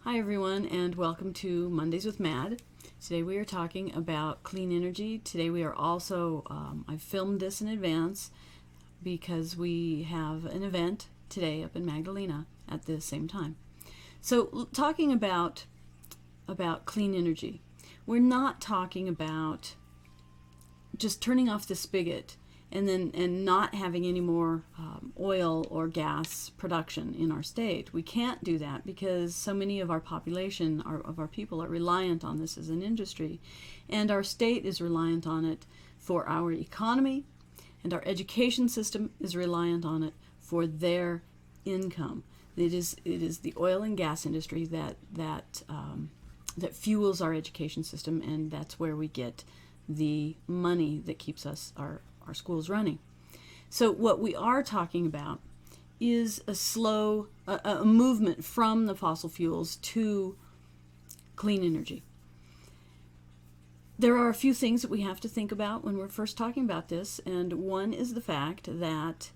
Hi everyone, and welcome to Mondays with Mad. Today we are talking about clean energy. Today we are also, I filmed this in advance because we have an event today up in Magdalena at the same time. So talking about clean energy, we're not talking about just turning off the spigot and not having any more oil or gas production in our state. We can't do that because so many of our population, of our people, are reliant on this as an industry, and our state is reliant on it for our economy, and our education system is reliant on it for their income. It is the oil and gas industry that fuels our education system, and that's where we get the money that keeps our schools running. So what we are talking about is a movement from the fossil fuels to clean energy. There are a few things that we have to think about when we're first talking about this, and one is the fact that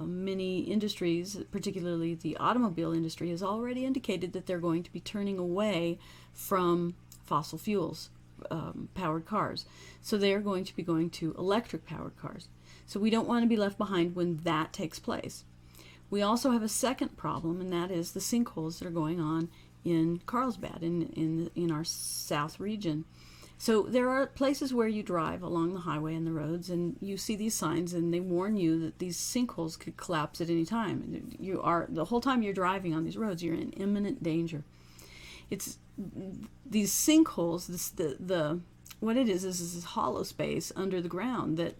many industries, particularly the automobile industry, has already indicated that they're going to be turning away from fossil fuels powered cars. So they are going to be going to electric powered cars. So we don't want to be left behind when that takes place. We also have a second problem, and that is the sinkholes that are going on in Carlsbad, in our south region. So there are places where you drive along the highway and the roads, and you see these signs, and they warn you that these sinkholes could collapse at any time. The whole time you're driving on these roads, you're in imminent danger. It's these sinkholes. What it is this hollow space under the ground that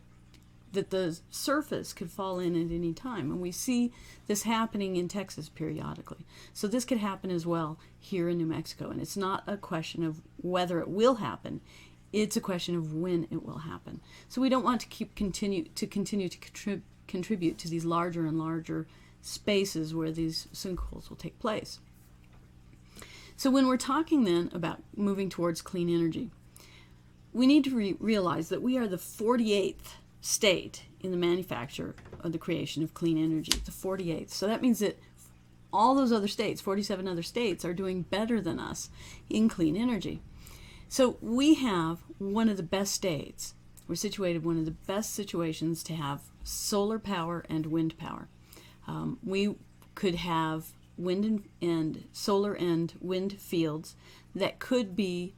the surface could fall in at any time, and we see this happening in Texas periodically. So this could happen as well here in New Mexico, and it's not a question of whether it will happen; it's a question of when it will happen. So we don't want to continue to contribute to these larger and larger spaces where these sinkholes will take place. So when we're talking then about moving towards clean energy, we need to realize that we are the 48th state in the manufacture of the creation of clean energy, the 48th. So that means that all those other states, 47 other states, are doing better than us in clean energy. So we have one of the best states. We're situated one of the best situations to have solar power and wind power. We could have wind and solar and wind fields that could be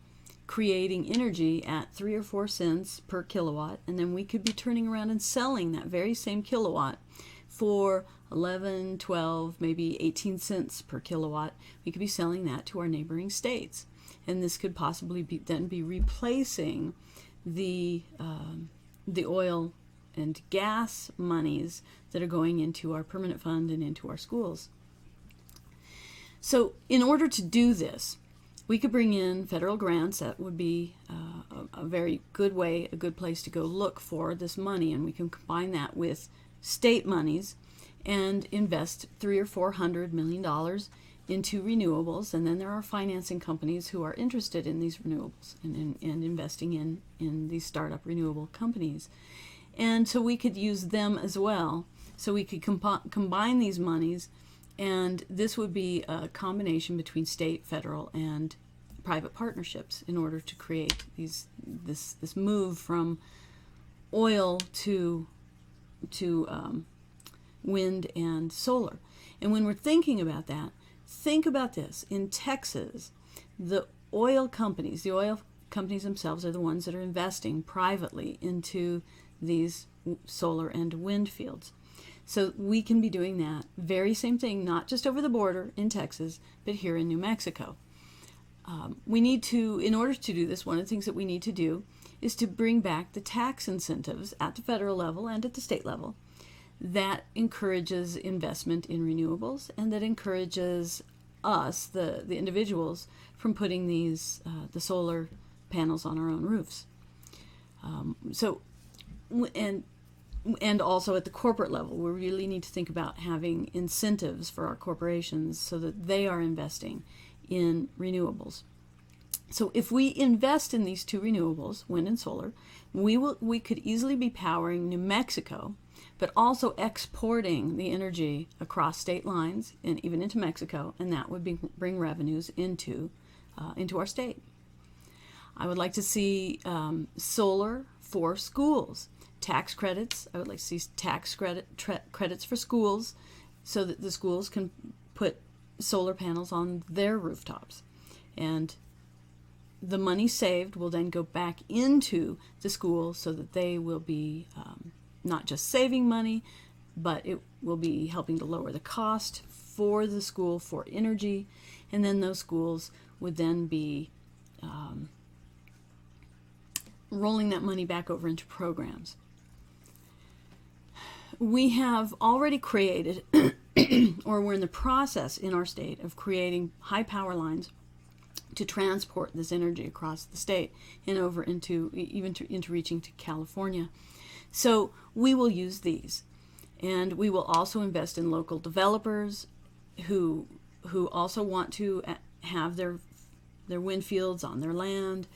creating energy at 3 or 4 cents per kilowatt, and then we could be turning around and selling that very same kilowatt for 11, 12, maybe 18 cents per kilowatt. We could be selling that to our neighboring states, and this could possibly be replacing the oil and gas monies that are going into our permanent fund and into our schools. So in order to do this, we could bring in federal grants. That would be a very good way, a good place to go look for this money, and we can combine that with state monies and invest $300 or $400 million into renewables. And then there are financing companies who are interested in these renewables and investing in these startup renewable companies. And so we could use them as well. So we could combine these monies, and this would be a combination between state, federal, and private partnerships in order to create this move from oil to wind and solar. And when we're thinking about that, think about this. In Texas, the oil companies themselves are the ones that are investing privately into these solar and wind fields. So we can be doing that very same thing, not just over the border in Texas, but here in New Mexico. We need to, in order to do this, one of the things that we need to do is to bring back the tax incentives at the federal level and at the state level that encourages investment in renewables and that encourages us, the individuals, from putting the solar panels on our own roofs. And also at the corporate level, we really need to think about having incentives for our corporations so that they are investing in renewables. So if we invest in these two renewables, wind and solar, we could easily be powering New Mexico, but also exporting the energy across state lines and even into Mexico, and that would bring revenues into our state. I would like to see solar for schools, tax credits. I would like to see tax credits for schools so that the schools can put solar panels on their rooftops. And the money saved will then go back into the school so that they will be not just saving money, but it will be helping to lower the cost for the school for energy. And then those schools would then be rolling that money back over into programs. We have already created, or we're in the process in our state of creating high power lines to transport this energy across the state and over into reaching to California. So we will use these, and we will also invest in local developers who also want to have their wind fields on their land,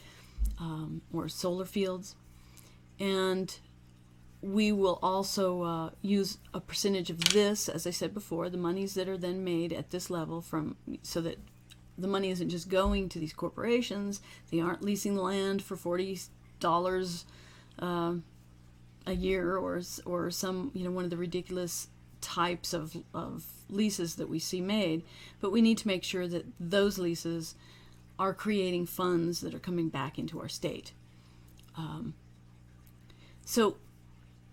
or solar fields, and we will also use a percentage of this, as I said before, the monies that are then made at this level so that the money isn't just going to these corporations. They aren't leasing the land for $40 a year or some one of the ridiculous types of leases that we see made. But we need to make sure that those leases are creating funds that are coming back into our state. So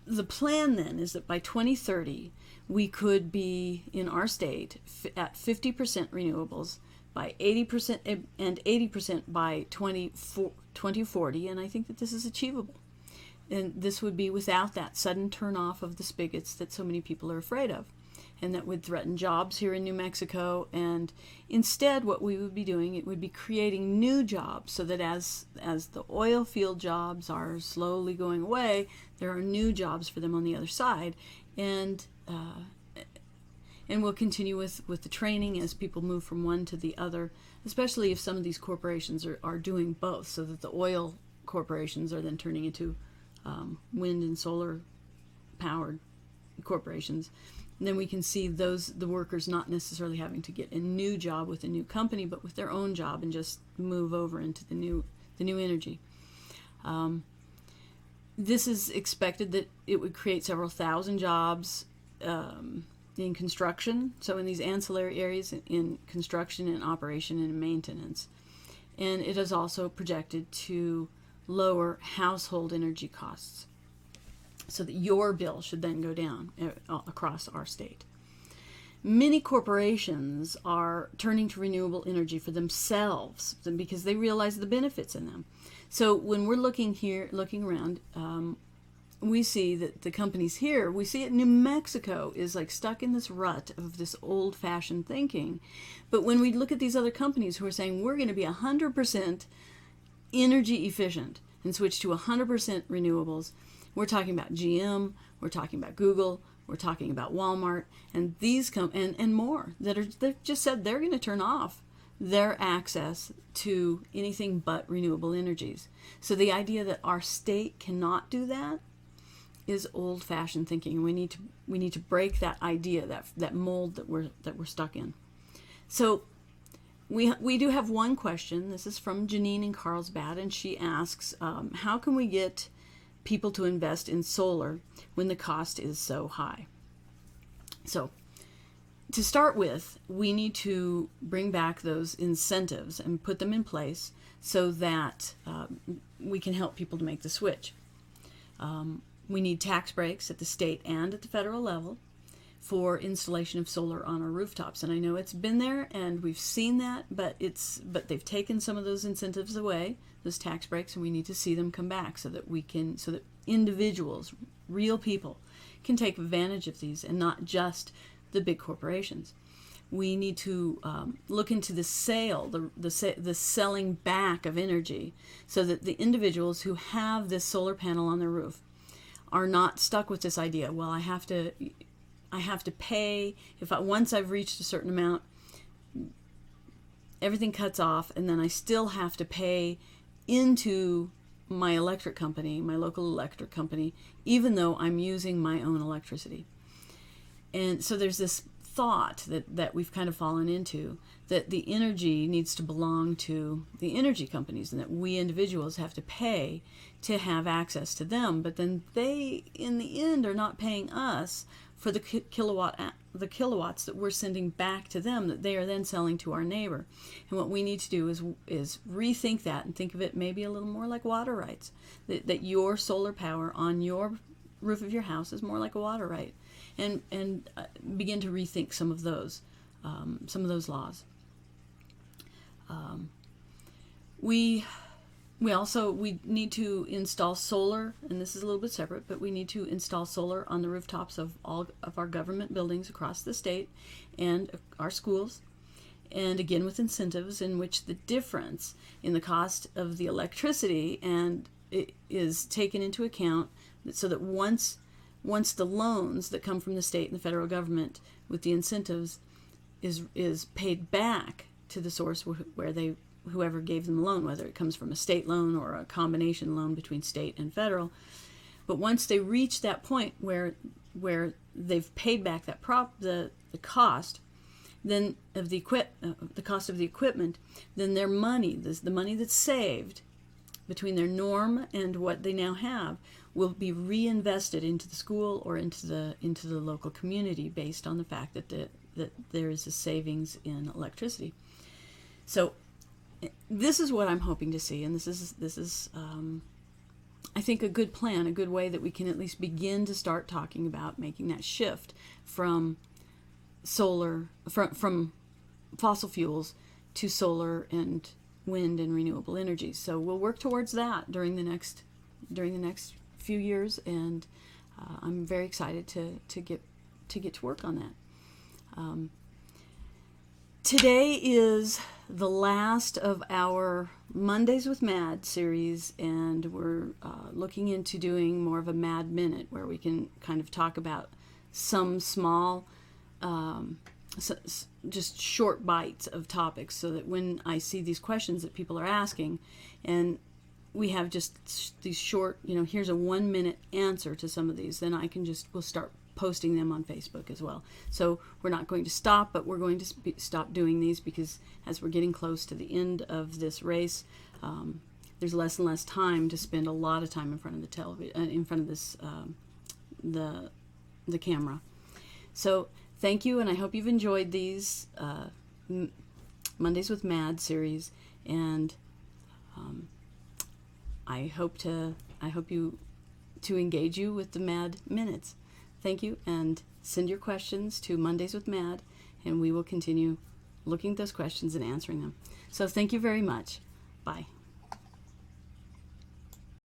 the plan then is that by 2030 we could be in our state at 50% renewables, by 80% and 80% by 2040, and I think that this is achievable. And this would be without that sudden turn off of the spigots that so many people are afraid of, and that would threaten jobs here in New Mexico. And instead what we would be doing, it would be creating new jobs, so that as the oil field jobs are slowly going away, there are new jobs for them on the other side. And we'll continue with the training as people move from one to the other, especially if some of these corporations are doing both, so that the oil corporations are then turning into wind and solar powered corporations. And then we can see the workers not necessarily having to get a new job with a new company, but with their own job and just move over into the new energy. This is expected that it would create several thousand jobs in construction, so in these ancillary areas in construction and operation and maintenance. And it is also projected to lower household energy costs, so that your bill should then go down across our state. Many corporations are turning to renewable energy for themselves because they realize the benefits in them. So when we're looking around, we see that the companies here, we see it, New Mexico is like stuck in this rut of this old-fashioned thinking. But when we look at these other companies who are saying we're going to be 100% energy efficient and switch to 100% renewables, we're talking about GM, we're talking about Google, we're talking about Walmart, and these and more they've just said they're going to turn off their access to anything but renewable energies. So the idea that our state cannot do that is old-fashioned thinking. We need to break that idea, that mold that we're stuck in. So we do have one question. This is from Janine in Carlsbad, and she asks, how can we get people to invest in solar when the cost is so high? So to start with, we need to bring back those incentives and put them in place so that we can help people to make the switch. We need tax breaks at the state and at the federal level for installation of solar on our rooftops. And I know it's been there and we've seen that, but they've taken some of those incentives away, those tax breaks, and we need to see them come back so that individuals, real people, can take advantage of these and not just the big corporations. We need to look into the selling back of energy, so that the individuals who have this solar panel on their roof are not stuck with this idea, well, I have to pay, once I've reached a certain amount, everything cuts off, and then I still have to pay into my electric company, my local electric company, even though I'm using my own electricity. And so there's this thought that we've kind of fallen into, that the energy needs to belong to the energy companies and that we individuals have to pay to have access to them, but then they in the end are not paying us for the kilowatts that we're sending back to them, that they are then selling to our neighbor. And what we need to do is rethink that and think of it maybe a little more like water rights, that your solar power on your roof of your house is more like a water right, and begin to rethink some of those laws. We need to install solar, and this is a little bit separate, but we need to install solar on the rooftops of all of our government buildings across the state and our schools, and again with incentives in which the difference in the cost of the electricity and it is taken into account, so that once the loans that come from the state and the federal government with the incentives is paid back to the source where whoever gave them the loan, whether it comes from a state loan or a combination loan between state and federal. But once they reach that point where they've paid back that the cost, then of the cost of the equipment, then their money, the money that's saved between their norm and what they now have, will be reinvested into the school or into the local community based on the fact that there is a savings in electricity. So this is what I'm hoping to see, and this is I think a good plan, a good way that we can at least begin to start talking about making that shift from solar, from fossil fuels to solar and wind and renewable energy. So we'll work towards that during the next few years, and I'm very excited to get to work on that. Today is the last of our Mondays with Mad series, and we're looking into doing more of a Mad Minute where we can kind of talk about some small, just short bites of topics, so that when I see these questions that people are asking, and we have just these short, here's a 1 minute answer to some of these, then we'll start posting them on Facebook as well. So we're not going to stop, but we're going to stop doing these, because as we're getting close to the end of this race, there's less and less time to spend a lot of time in front of the television, in front of this the camera. So thank you, and I hope you've enjoyed these Mondays with Mad series, and I hope to engage you with the Mad Minutes. Thank you, and send your questions to Mondays with Mad, and we will continue looking at those questions and answering them. So thank you very much. Bye.